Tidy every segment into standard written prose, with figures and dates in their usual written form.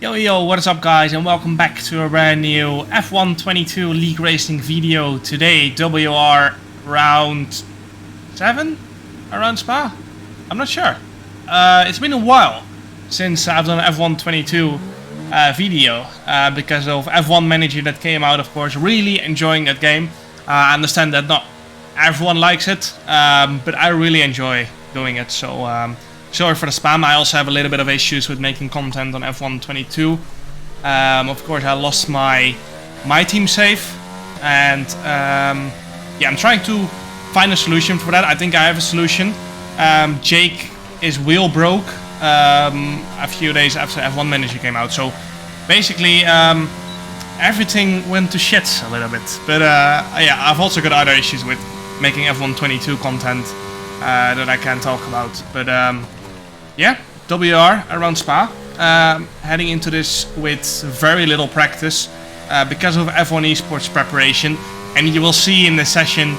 Yo, what is up guys, and welcome back to a brand new F1 22 League Racing video. Today, WOR round 7? Around Spa? I'm not sure. It's been a while since I've done an F1 22 video because of F1 Manager that came out, of course. Really enjoying that game. I understand that not everyone likes it, but I really enjoy doing it, so sorry for the spam. I also have a little bit of issues with making content on F1 22. Of course, I lost my team save, and yeah, I'm trying to find a solution for that. I think I have a solution. Jake, his wheel broke a few days after F1 Manager came out, so basically everything went to shit a little bit. But yeah, I've also got other issues with making F1 22 content that I can't talk about. But yeah, WR around Spa, heading into this with very little practice because of F1 esports preparation, and you will see in this session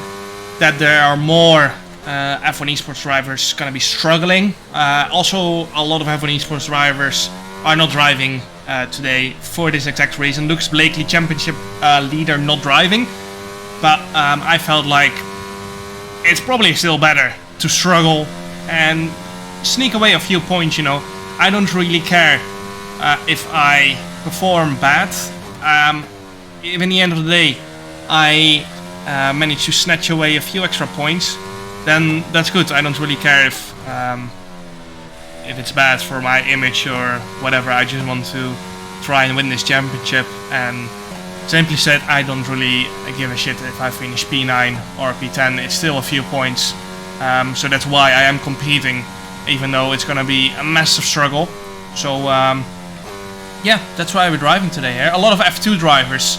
that there are more F1 esports drivers gonna be struggling. Also, a lot of F1 esports drivers are not driving today for this exact reason. Lucas Blakely, championship leader, not driving, but I felt like it's probably still better to struggle and sneak away a few points, you know. I don't really care if I perform bad. If in the end of the day I manage to snatch away a few extra points, then that's good. I don't really care if it's bad for my image or whatever. I just want to try and win this championship, and simply said, I don't really give a shit if I finish P9 or P10. It's still a few points, so that's why I am competing, even though it's gonna be a massive struggle. So yeah, that's why we're driving today here. A lot of F2 drivers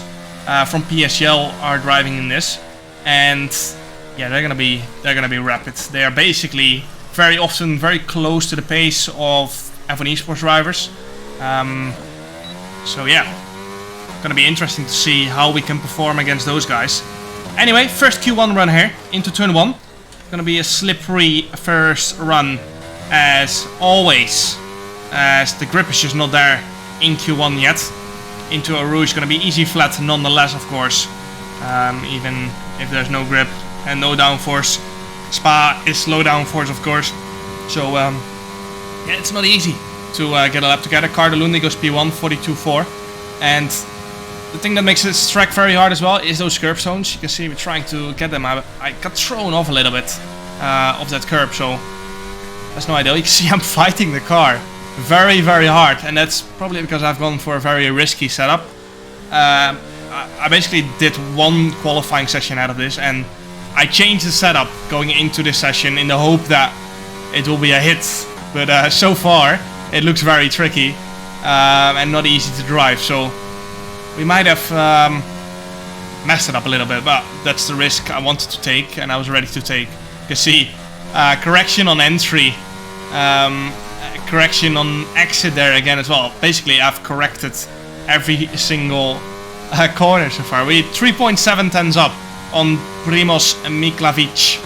from PSL are driving in this, and yeah, they're gonna be rapid. They are basically very often very close to the pace of F1 esports drivers. So yeah, gonna be interesting to see how we can perform against those guys. Anyway, first Q1 run here into turn 1. Gonna be a slippery first run, as always, as the grip is just not there in Q1 yet. Into a rouge, gonna be easy flat nonetheless, of course, even if there's no grip and no downforce. Spa is low downforce, of course, so yeah, it's not easy to get a lap together. Cardalunde goes P1, 42.4, and the thing that makes this track very hard as well is those curb zones. You can see we're trying to get them. I got thrown off a little bit of that curb, so that's no ideal. You can see I'm fighting the car very, very hard, and that's probably because I've gone for a very risky setup. I basically did one qualifying session out of this, and I changed the setup going into this session in the hope that it will be a hit, but so far it looks very tricky and not easy to drive, so we might have messed it up a little bit, but that's the risk I wanted to take and I was ready to take. You can see correction on entry, correction on exit there again as well. Basically, I've corrected every single corner so far. We 3.7 tenths up on Primoz Miklavic,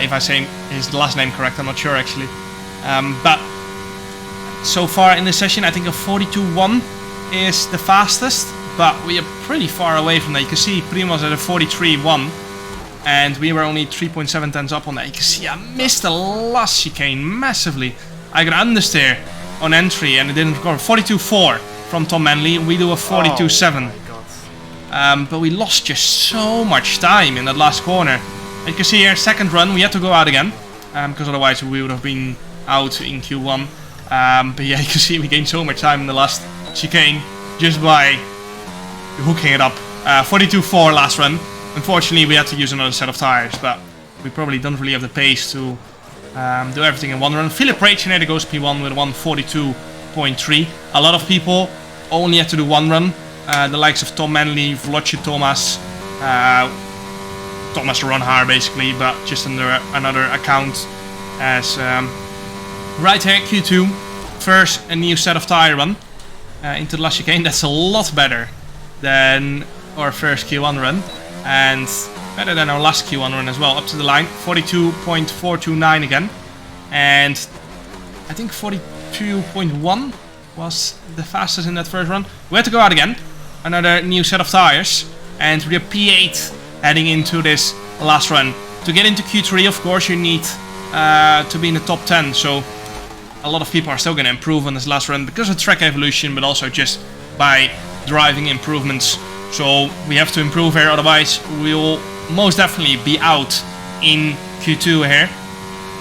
if I say his last name correct, I'm not sure actually. But so far in this session, I think a 42.1 is the fastest, but we are pretty far away from that. You can see Primoz at a 43.1, and we were only 3.7 tenths up on that. You can see I missed the last chicane massively. I got understeer on entry and it didn't record. 42.4 from Tom Manley. We do a 42.7. But we lost just so much time in that last corner. And you can see here, second run, we had to go out again, because otherwise we would have been out in Q1. But yeah, you can see we gained so much time in the last chicane just by hooking it up. 42.4 last run. Unfortunately, we had to use another set of tires, but we probably don't really have the pace to do everything in one run. Philip Rachinator goes P1 with 142.3. A lot of people only had to do one run. The likes of Tom Manley, Vlodje Thomas, Thomas Ronhaar basically, but just under another account. As right here, Q2, first a new set of tire run into the last chicane. That's a lot better than our first Q1 run, and better than our last Q1 run as well. Up to the line, 42.429 again, and I think 42.1 was the fastest in that first run. We had to go out again. Another new set of tires. And we're P8 heading into this last run. To get into Q3, of course, you need to be in the top 10. So a lot of people are still going to improve on this last run because of track evolution, but also just by driving improvements. So we have to improve here, otherwise we'll most definitely be out in Q2 here.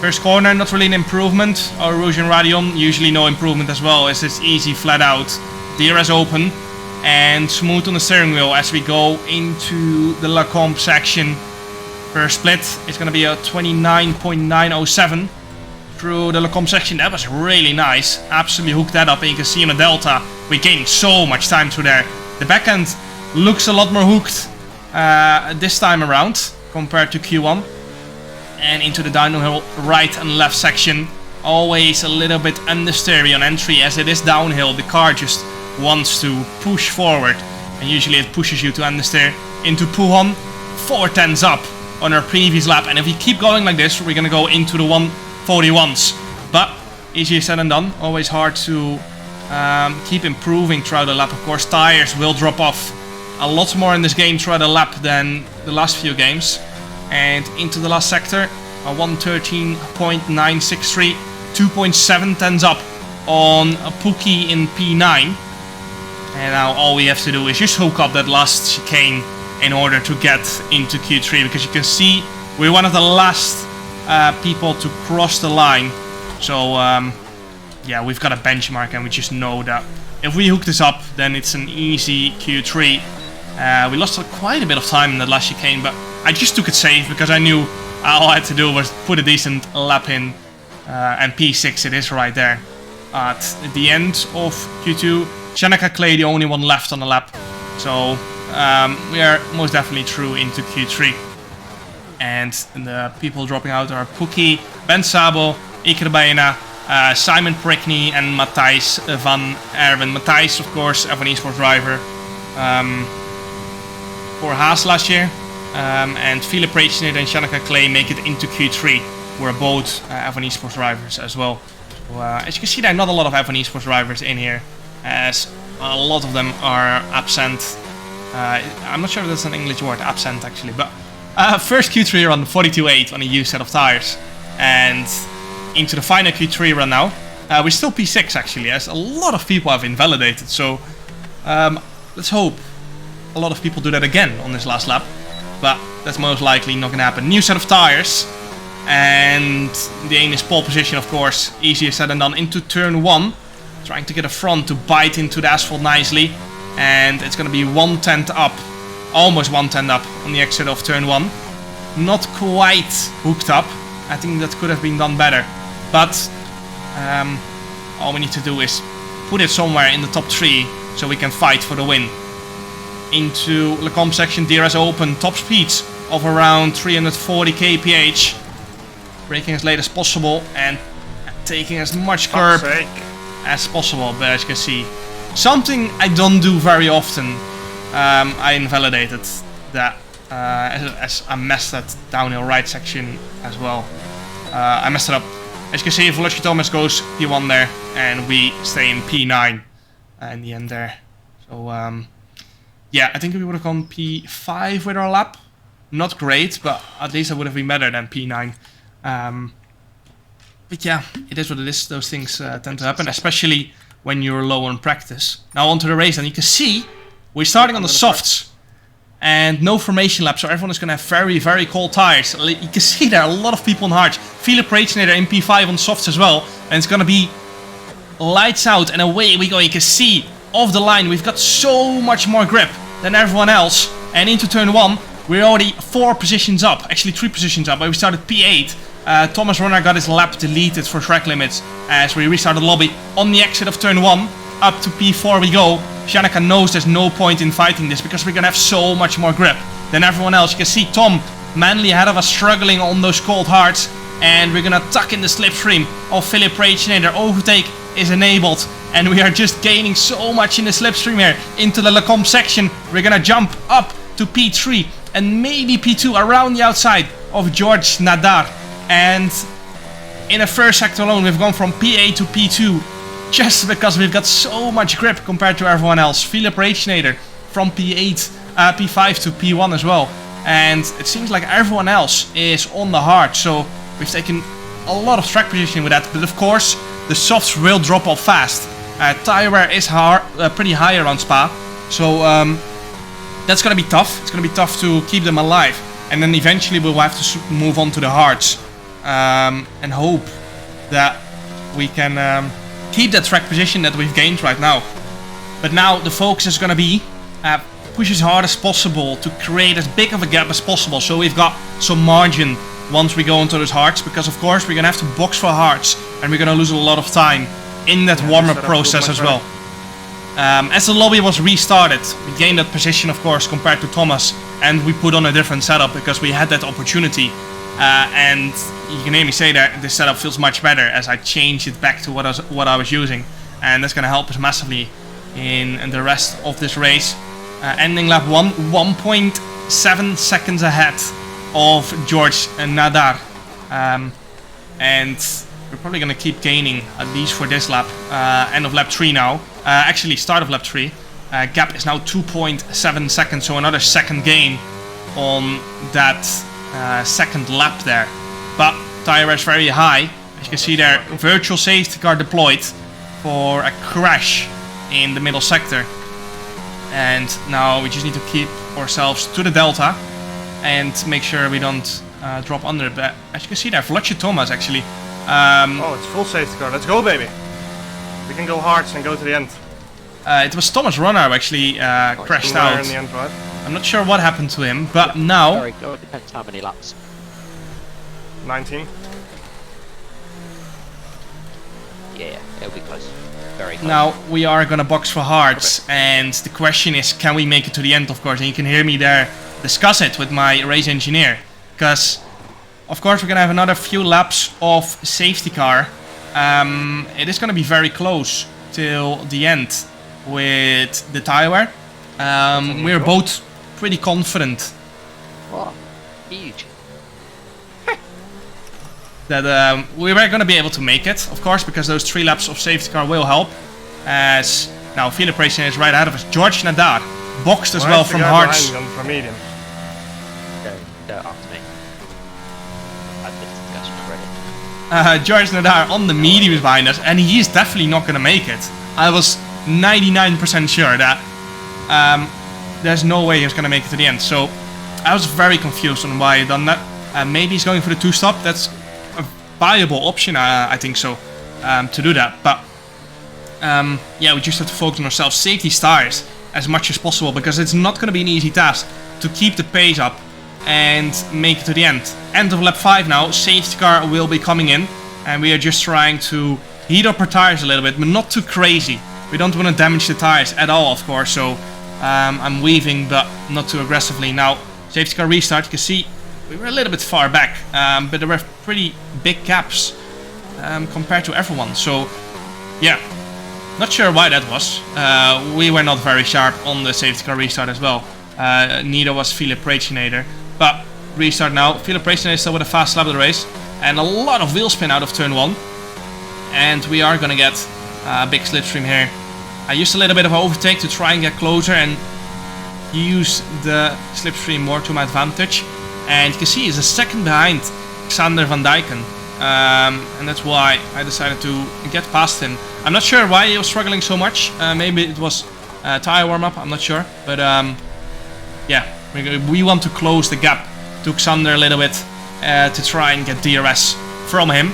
First corner, not really an improvement. Our AMD Radeon, usually no improvement as well, as it's easy flat out. DRS open and smooth on the steering wheel as we go into the La Comp section. First split is going to be a 29.907 through the La Comp section. That was really nice. Absolutely hooked that up, and you can see on the Delta we gained so much time through there. The back end looks a lot more hooked this time around compared to Q1. And into the downhill right and left section. Always a little bit understeery on entry, as it is downhill. The car just wants to push forward, and usually it pushes you to understeer into Puhon. 4 tenths up on our previous lap, and if we keep going like this, we're gonna go into the 141s. But easier said than done. Always hard to keep improving throughout the lap. Of course, tires will drop off a lot more in this game throughout the lap than the last few games. And into the last sector, a 113.963, 2.7 tenths up on a Pookie in P9. And now all we have to do is just hook up that last chicane in order to get into Q3, because you can see we're one of the last people to cross the line. So yeah, we've got a benchmark, and we just know that if we hook this up, then it's an easy Q3. We lost quite a bit of time in the last chicane, but I just took it safe because I knew all I had to do was put a decent lap in, and P6 it is right there. At the end of Q2, Shanaka Clay the only one left on the lap, so we are most definitely through into Q3. And the people dropping out are Pookie, Ben Sabo, Iker Baena, Simon Prickney and Matthijs van Erwen. Matthijs, of course, F1 Esports driver for Haas last year. And Philip Rachnet and Shanaka Clay make it into Q3. We're both F1 Esports drivers as well. So, as you can see, there are not a lot of F1 Esports drivers in here, as a lot of them are absent. I'm not sure if that's an English word, absent actually, but first Q3 run 42.8 on a used set of tires, and into the final Q3 run now. We're still P6 actually, as a lot of people have invalidated, so let's hope a lot of people do that again on this last lap. But that's most likely not going to happen. New set of tires. And the aim is pole position, of course. Easier said than done. Into turn 1. Trying to get a front to bite into the asphalt nicely. And it's going to be 1 tenth up. Almost 1 tenth up on the exit of turn 1. Not quite hooked up. I think that could have been done better. But all we need to do is put it somewhere in the top 3 so we can fight for the win. Into the comp section, DRS open, top speeds of around 340 kph. Braking as late as possible and taking as much curb as possible. But as you can see, something I don't do very often, I invalidated that as I messed that downhill right section as well. I messed it up. As you can see, Velocity Thomas goes P1 there, and we stay in P9 in the end there. So yeah, I think we would have gone P5 with our lap. Not great, but at least it would have been better than P9. But yeah, it is what it is. Those things tend to happen, especially when you're low on practice. Now onto the race, and you can see we're starting on the softs. And no formation lap, so everyone is going to have very, very cold tires. You can see there are a lot of people on hards. Philip Rachner in P5 on softs as well. And it's going to be lights out, and away we go. You can see off the line, we've got so much more grip than everyone else. And into turn 1, we're already 4 positions up. Actually 3 positions up, but we started P8. Thomas Runner got his lap deleted for track limits as we restarted the lobby. On the exit of turn 1, up to P4 we go. Shanaka knows there's no point in fighting this because we're going to have so much more grip than everyone else. You can see Tom Manley ahead of us struggling on those cold hards. And we're going to tuck in the slipstream of Philip Rachner. Overtake is enabled. And we are just gaining so much in the slipstream here. Into the Lecombe section. We're going to jump up to P3. And maybe P2 around the outside of George Nadar. And in the first sector alone, we've gone from P8 to P2 just because we've got so much grip compared to everyone else. Philip Raginator from P8, P5 to P1 as well. And it seems like everyone else is on the hard, so we've taken a lot of track position with that. But of course, the softs will drop off fast. Tire wear is pretty high around Spa, so that's gonna be tough. It's gonna be tough to keep them alive. And then eventually we'll have to move on to the hards and hope that we can keep that track position that we've gained right now. But now the focus is gonna be push as hard as possible to create as big of a gap as possible, so we've got some margin once we go into those hards, because of course we're gonna have to box for hards and we're gonna lose a lot of time in that warm-up process as well. As the lobby was restarted, we gained that position of course compared to Thomas, and we put on a different setup because we had that opportunity. And you can hear me say that this setup feels much better as I changed it back to what I was using, and that's gonna help us massively in the rest of this race. Ending lap 1, 1.7 seconds ahead of George Nadar. And we're probably going to keep gaining, at least for this lap. End of lap 3 now. Actually, start of lap 3. Gap is now 2.7 seconds, so another second gain on that second lap there. But tire is very high. As you can see there, virtual safety car deployed for a crash in the middle sector. And now we just need to keep ourselves to the delta and make sure we don't drop under. But as you can see there, Vlodje Thomas actually. Oh, it's full safety car. Let's go, baby. We can go hard and go to the end. It was Thomas Runner who actually crashed out. In the end, right? I'm not sure what happened to him, but now... Sorry, it depends how many laps. 19. Yeah, it'll be close. Very close. Now we are gonna box for hards, and the question is, can we make it to the end, of course? And you can hear me there discuss it with my race engineer, because of course we're gonna have another few laps of safety car. It is gonna be very close till the end with the tire wear. We're both pretty confident. Wow, huge. That we were going to be able to make it, of course, because those 3 laps of safety car will help. As now Philip Racing is right ahead of us. George Nadar boxed as well from hards. From medium. Go after me. I've had this discussion already. George Nadar on the mediums behind us, and he is definitely not going to make it. I was 99% sure that there's no way he was going to make it to the end. So I was very confused on why he done that. Maybe he's going for the 2-stop. That's viable option, I think so, to do that. But yeah, we just have to focus on ourselves, save these tires as much as possible, because it's not going to be an easy task to keep the pace up and make it to the end. End of lap 5 now, safety car will be coming in, and we are just trying to heat up our tires a little bit, but not too crazy. We don't want to damage the tires at all, of course, so I'm weaving, but not too aggressively. Now, safety car restart, you can see we were a little bit far back, but there were pretty big gaps compared to everyone. So, yeah, not sure why that was. We were not very sharp on the safety car restart as well. Neither was Philip Racinator. But restart now. Philip Racinator still with a fast lap of the race, and a lot of wheel spin out of turn 1. And we are gonna get a big slipstream here. I used a little bit of overtake to try and get closer and use the slipstream more to my advantage. And you can see he's a second behind Xander van Dijken. And that's why I decided to get past him. I'm not sure why he was struggling so much. Maybe it was tire warm-up, I'm not sure. But yeah, we want to close the gap to Xander a little bit to try and get DRS from him.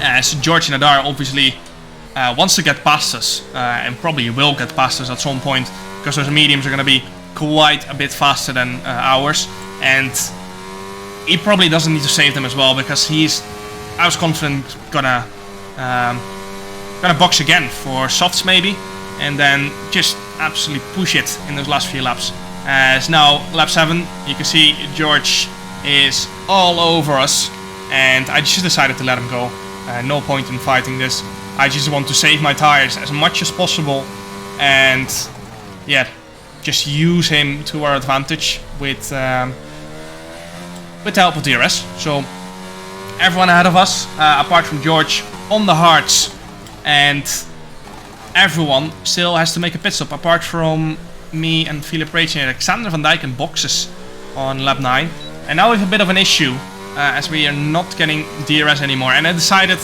As George Nadar obviously wants to get past us, and probably will get past us at some point, because those mediums are going to be quite a bit faster than ours. And he probably doesn't need to save them as well, because I was confident, gonna box again for softs maybe, and then just absolutely push it in those last few laps. As now lap 7, you can see George is all over us, and I just decided to let him go. No point in fighting this. I just want to save my tires as much as possible, and yeah, just use him to our advantage with the help of DRS. So everyone ahead of us, apart from George, on the hards, and everyone still has to make a pit stop apart from me and Philip Racing and Alexander van Dijk in boxes on lap 9. And now we have a bit of an issue as we are not getting DRS anymore, and I decided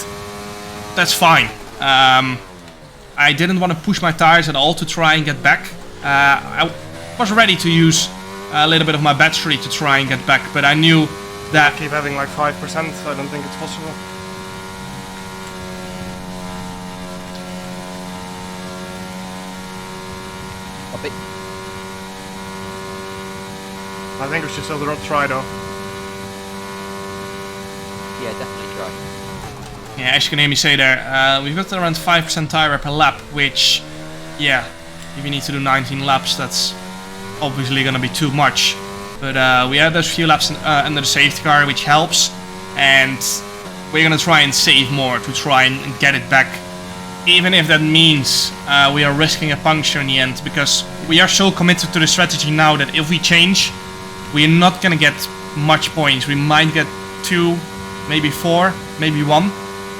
that's fine. I didn't want to push my tires at all to try and get back. I was ready to use a little bit of my battery to try and get back, but I knew that... I keep having like 5%, I don't think it's possible. Copy. I think we should still try though. Yeah, definitely try. Yeah, as you can hear me say there, we've got around 5% tire wear per lap, which, yeah, if you need to do 19 laps, that's obviously going to be too much. But we have those few laps under the safety car, which helps, and we're going to try and save more to try and get it back, even if that means we are risking a puncture in the end, because we are so committed to the strategy now that if we change, we are not going to get much points. We might get 2, maybe 4, maybe 1.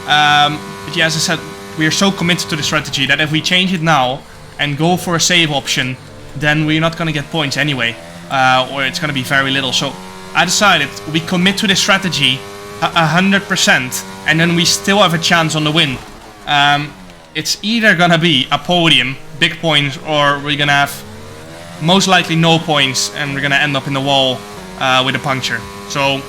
But yeah, as I said, we are so committed to the strategy that if we change it now and go for a save option, then we're not going to get points anyway, or it's going to be very little. So I decided we commit to the strategy 100%, and then we still have a chance on the win. It's either going to be a podium, big points, or we're going to have most likely no points and we're going to end up in the wall with a puncture. So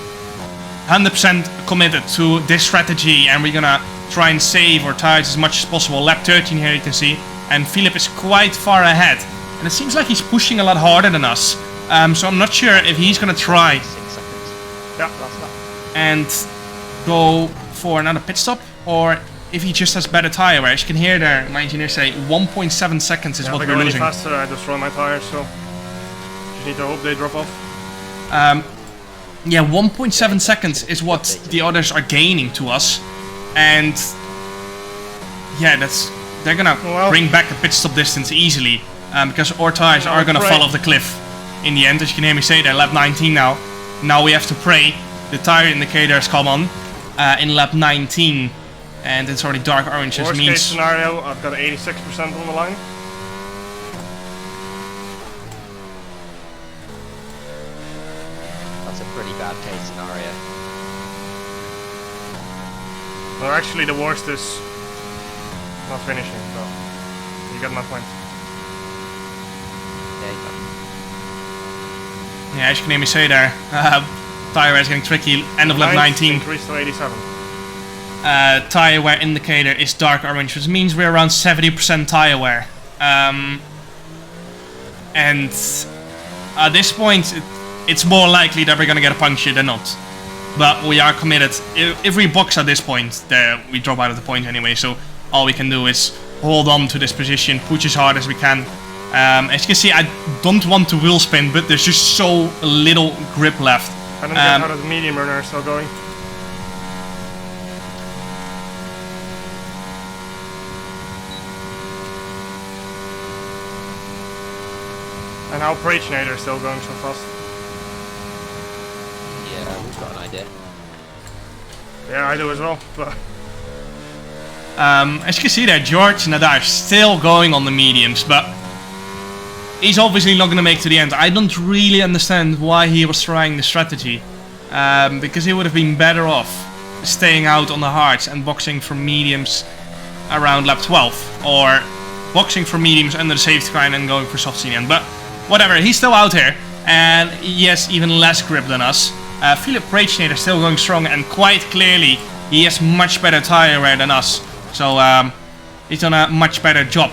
100% committed to this strategy, and we're gonna try and save our tires as much as possible. Lap 13 here you can see, and Philip is quite far ahead, and it seems like he's pushing a lot harder than us, so I'm not sure if he's gonna try 6 seconds. Yeah. Last lap. and go for another pit stop, or if he just has better tire wear. As you can hear there, my engineer say 1.7 seconds is Yeah, what if I we're go any losing. faster, I destroy my tires, so just need to hope they drop off. Yeah, 1.7 seconds is what the others are gaining to us, and yeah, they're gonna bring back a pit stop distance easily, because our tires are gonna fall off the cliff in the end. As you can hear me say, they're lap 19 now. Now we have to pray the tire indicators come on in lap 19, and it's already dark orange, which Worst means case scenario, I've got 86% on the line. That's a pretty bad case scenario. Well, actually, the worst is not finishing, so you get my point. Yeah, you can. yeah, as you can hear me say there, tire wear is getting tricky. End of lap 19. Increased to 87. Tire wear indicator is dark orange, which means we're around 70% tire wear. And at this point, it's more likely that we're gonna get a puncture than not. But we are committed. If we box at this point, we drop out of the point anyway, so all we can do is hold on to this position, push as hard as we can. As you can see, I don't want to wheel spin, but there's just so little grip left. I don't get how the medium runner is still going. And how Pragenator is still going so fast. Yeah, we've got an idea. Yeah, I do as well, but... As you can see there, George and Nadar still going on the mediums, but he's obviously not going to make it to the end. I don't really understand why he was trying the strategy, because he would have been better off staying out on the hards and boxing for mediums around lap 12, or boxing for mediums under the safety car and then going for softs in the end. But whatever, he's still out here, and he has even less grip than us. Philip Pragenator still going strong, and quite clearly he has much better tire wear than us. So he's done a much better job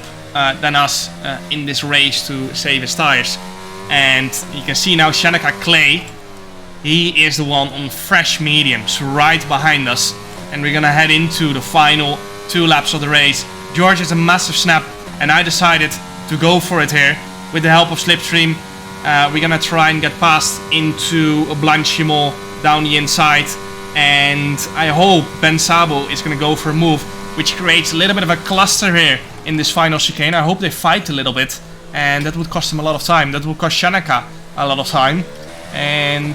than us in this race to save his tires. And you can see now Shanaka Clay, he is the one on fresh mediums right behind us. And we're gonna head into the final 2 laps of the race. George has a massive snap, and I decided to go for it here with the help of Slipstream. We're gonna try and get past into Blanchimont down the inside, and I hope Ben Sabo is gonna go for a move, which creates a little bit of a cluster here in this final chicane. I hope they fight a little bit, and that would cost him a lot of time. That would cost Shanaka a lot of time, and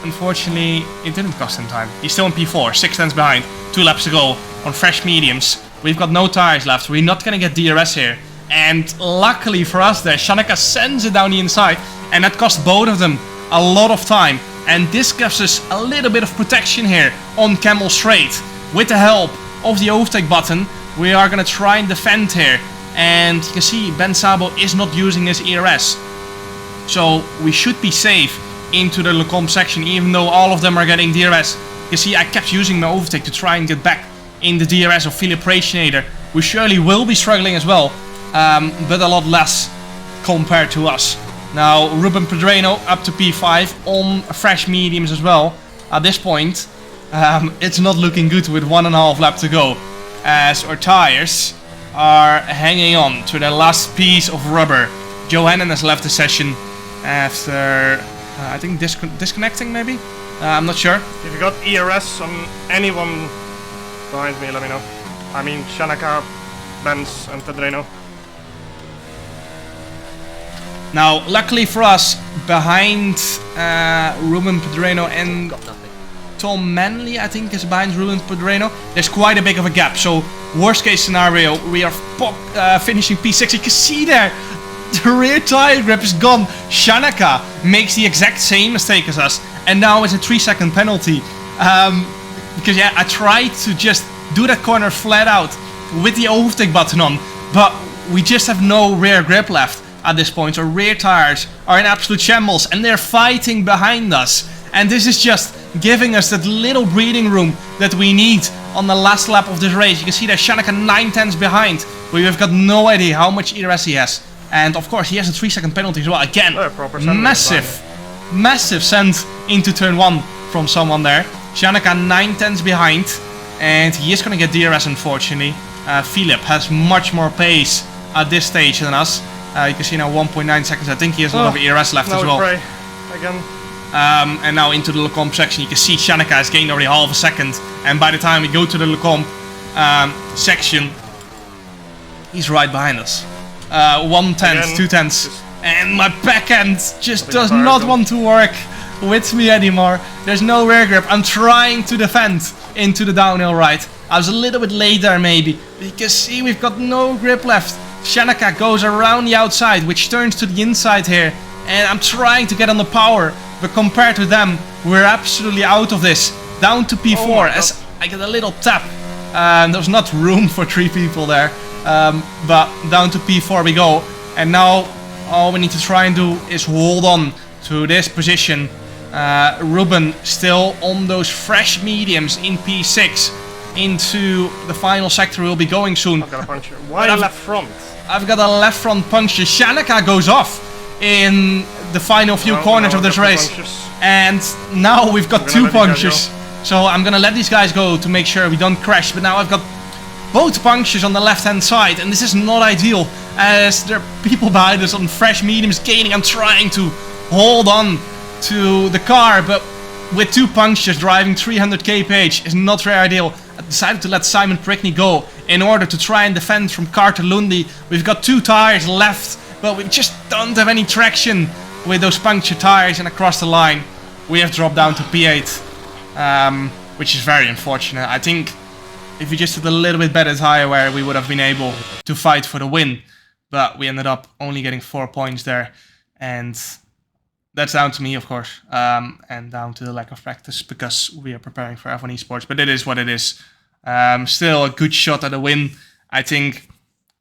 unfortunately it didn't cost him time. He's still in P4, 6 tenths behind, 2 laps to go on fresh mediums. We've got no tires left. We're not going to get DRS here. And luckily for us there, Shanaka sends it down the inside. And that cost both of them a lot of time. And this gives us a little bit of protection here on Camel Straight. With the help of the overtake button, we are going to try and defend here. And you can see Ben Sabo is not using his ERS. So we should be safe into the Lecombe section, even though all of them are getting DRS. You see, I kept using my overtake to try and get back in the DRS of Philip Racinator. We surely will be struggling as well, but a lot less compared to us. Now, Ruben Pedreno up to P5 on fresh mediums as well. At this point, it's not looking good with 1.5 lap to go, as our tires are hanging on to the last piece of rubber. Johannen has left the session after, I think, disconnecting maybe? I'm not sure. If you got ERS on anyone behind me, let me know. I mean, Shanaka, Benz, and Pedreno. Now, luckily for us, behind Ruben Pedreno and Got nothing. Tom Manley, I think, is behind Ruben Pedreno. There's quite a big of a gap. So, worst case scenario, we are finishing P6. You can see there, the rear tire grip is gone. Shanaka makes the exact same mistake as us. And now it's a 3-second penalty. Because yeah, I tried to just do that corner flat out with the overtake button on. But we just have no rear grip left at this point. Our rear tires are in absolute shambles. And they're fighting behind us. And this is just giving us that little breathing room that we need on the last lap of this race. You can see that Shanaka 9/10 behind. We've got no idea how much ERS he has. And of course he has a 3-second penalty as well. Again, massive send into turn 1 from someone there. Shanaka 9/10 behind. And he is going to get DRS unfortunately. Philip has much more pace at this stage than us. You can see now 1.9 seconds. I think he has a lot of ERS left as well. Pray again. And now into the Lecombe section, you can see Shanaka has gained already half a second. And by the time we go to the Lecombe section, he's right behind us. 1/10, 2/10. And my back end just does not want to work with me anymore. There's no rear grip. I'm trying to defend into the downhill right. I was a little bit late there maybe. But you can see we've got no grip left. Shanaka goes around the outside, which turns to the inside here. And I'm trying to get on the power. But compared to them, we're absolutely out of this. Down to P4 as I get a little tap. There's not room for 3 people there. But down to P4 we go. And now all we need to try and do is hold on to this position. Ruben still on those fresh mediums in P6 into the final sector. We'll be going soon. I've got a puncture. Why left front? I've got a left front puncture. Shanaka goes off in the final few corners of this race. And now we've got 2 punctures. So I'm gonna let these guys go to make sure we don't crash. But now I've got both punctures on the left hand side. And this is not ideal as there are people behind us on fresh mediums gaining. I'm trying to hold on to the car. But with 2 punctures driving 300 kph is not very ideal. I decided to let Simon Prickney go in order to try and defend from Carter Lundy. We've got 2 tires left. But we just don't have any traction with those puncture tires, and across the line we have dropped down to P8, which is very unfortunate. I think if we just had a little bit better tire wear, we would have been able to fight for the win. But we ended up only getting 4 points there, and that's down to me, of course, and down to the lack of practice because we are preparing for F1 Esports. But it is what it is. Still a good shot at a win. I think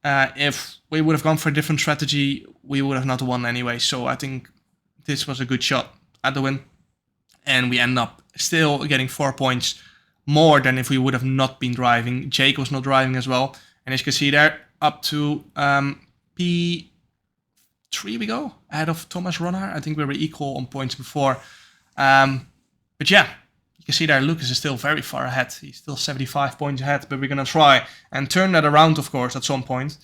if we would have gone for a different strategy, we would have not won anyway. So I think this was a good shot at the win. And we end up still getting 4 points more than if we would have not been driving. Jake was not driving as well. And as you can see there, up to P3 we go, ahead of Thomas Ronner. I think we were equal on points before. But yeah, you can see there Lucas is still very far ahead. He's still 75 points ahead. But we're going to try and turn that around, of course, at some point.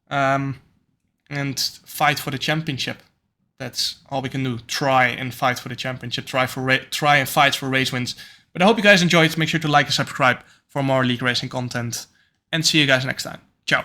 And fight for the championship. That's all we can do. Try and fight for the championship. Try and fight for race wins. But I hope you guys enjoyed. Make sure to like and subscribe for more League Racing content. And see you guys next time. Ciao.